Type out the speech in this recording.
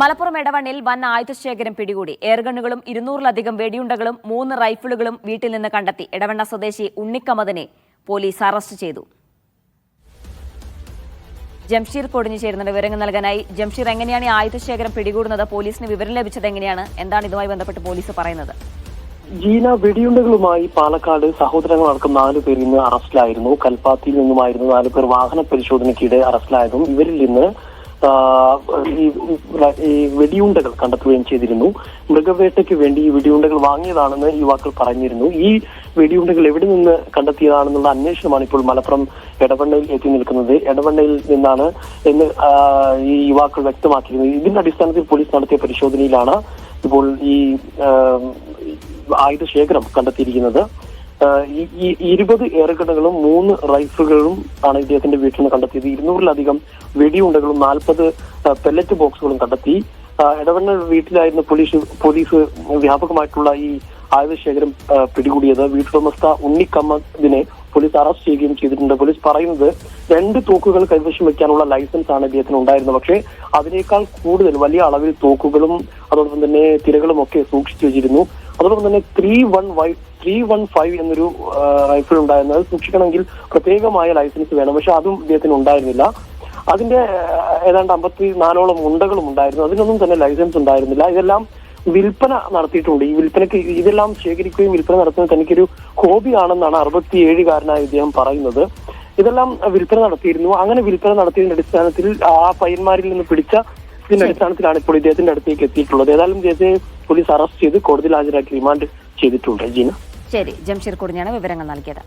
മലപ്പുറം എടവണ്ണയിൽ വൻ ആയുധശേഖരം പിടികൂടി. എയർഗണ്ണുകളും 200-ലധികം വെടിയുണ്ടകളും 3 റൈഫിളുകളും വീട്ടിൽ നിന്ന് കണ്ടെത്തി. എടവണ്ണ സ്വദേശി ഉണ്ണിക്കമതിനെ പോലീസ് അറസ്റ്റ് ചെയ്തു. ജംഷീർ കൊടിഞ്ഞു ചേരുന്നുണ്ട് വിവരങ്ങൾ നൽകാനായി. ജംഷീർ, എങ്ങനെയാണ് ഈ ആയുധശേഖരം പിടികൂടുന്നത്? പോലീസിന് വിവരം ലഭിച്ചത് എങ്ങനെയാണ്? എന്താണ് ഇതുമായി ബന്ധപ്പെട്ട് പോലീസ് പറയുന്നത്? ജീന, വെടിയുണ്ടകളുമായി പാലക്കാട് സഹോദരങ്ങളടക്കം 4 പേർ ഇന്ന് അറസ്റ്റിലായിരുന്നു. കൽപ്പാത്തിയിൽ നിന്നുമായിരുന്നു 4 പേർ വാഹന പരിശോധനയ്ക്കിടെ അറസ്റ്റിലായതും ഇവരിൽ നിന്ന് ഈ വെടിയുണ്ടകൾ കണ്ടെത്തുകയും ചെയ്തിരുന്നു. മൃഗവേട്ടയ്ക്ക് വേണ്ടി ഈ വെടിയുണ്ടകൾ വാങ്ങിയതാണെന്ന് യുവാക്കൾ പറഞ്ഞിരുന്നു. ഈ വെടിയുണ്ടകൾ എവിടെ നിന്ന് കണ്ടെത്തിയതാണെന്നുള്ള അന്വേഷണമാണ് ഇപ്പോൾ മലപ്പുറം എടവണ്ണയിൽ എത്തി നിൽക്കുന്നത്. എടവണ്ണയിൽ നിന്നാണ് എന്ന് ഈ യുവാക്കൾ വ്യക്തമാക്കിയിരുന്നത്. ഇതിന്റെ അടിസ്ഥാനത്തിൽ പോലീസ് നടത്തിയ പരിശോധനയിലാണ് ഇപ്പോൾ ഈ ആയുധശേഖരം കണ്ടെത്തിയിരിക്കുന്നത്. ഈ 20 എയർഗണ്ണുകളും 3 റൈഫിളുകളും ആണ് ഇദ്ദേഹത്തിന്റെ വീട്ടിൽ നിന്ന് കണ്ടെത്തിയത്. 200-ലധികം വെടിയുണ്ടകളും 40 പെല്ലറ്റ് ബോക്സുകളും കണ്ടെത്തി. എടവണ്ണ വീട്ടിലായിരുന്നു പോലീസ് വ്യാപകമായിട്ടുള്ള ഈ ആയുധശേഖരം പിടികൂടിയത്. വീട്ടുടമസ്ഥ ഉണ്ണിക്കമ്മദിനെ പോലീസ് അറസ്റ്റ് ചെയ്യുകയും ചെയ്തിട്ടുണ്ട്. പോലീസ് പറയുന്നത് 2 തോക്കുകൾ കൈവശം വെക്കാനുള്ള ലൈസൻസ് ആണ് ഇദ്ദേഹത്തിന് ഉണ്ടായിരുന്നത്. പക്ഷേ അതിനേക്കാൾ കൂടുതൽ വലിയ അളവിൽ തോക്കുകളും അതോടൊപ്പം തന്നെ തിരകളും ഒക്കെ സൂക്ഷിച്ചു വെച്ചിരുന്നു. അതോടൊപ്പം തന്നെ 315 എന്നൊരു റൈഫിൾ ഉണ്ടായിരുന്നത്. അത് സൂക്ഷിക്കണമെങ്കിൽ പ്രത്യേകമായ ലൈസൻസ് വേണം. പക്ഷെ അതും ഇദ്ദേഹത്തിന് ഉണ്ടായിരുന്നില്ല. അതിന്റെ ഏതാണ്ട് 54ഓളം ഉണ്ടകളും ഉണ്ടായിരുന്നു. അതിനൊന്നും തന്നെ ലൈസൻസ് ഉണ്ടായിരുന്നില്ല. ഇതെല്ലാം വിൽപ്പന നടത്തിയിട്ടുണ്ട്. ഈ വിൽപ്പനയ്ക്ക് ഇതെല്ലാം ശേഖരിക്കുകയും വിൽപ്പന നടത്തുന്നത് തനിക്കൊരു ഹോബിയാണെന്നാണ് 67-കാരനായ ഇദ്ദേഹം പറയുന്നത്. ഇതെല്ലാം വിൽപ്പന നടത്തിയിരുന്നു. അങ്ങനെ വിൽപ്പന നടത്തിയതിന്റെ അടിസ്ഥാനത്തിൽ ആ പയ്യന്മാരിൽ നിന്ന് പിടിച്ച ഇതിന്റെ അടിസ്ഥാനത്തിലാണ് ഇപ്പോൾ ഇദ്ദേഹത്തിന്റെ അടുത്തേക്ക് എത്തിയിട്ടുള്ളത്. ഏതായാലും ഇദ്ദേഹത്തെ പോലീസ് അറസ്റ്റ് ചെയ്ത് കോടതിയിൽ ഹാജരാക്കി റിമാൻഡ് ചെയ്തിട്ടുണ്ട്. ജീന, ശരി. ജംഷീർ കൊടിഞ്ഞാണ് വിവരങ്ങൾ നൽകിയത്.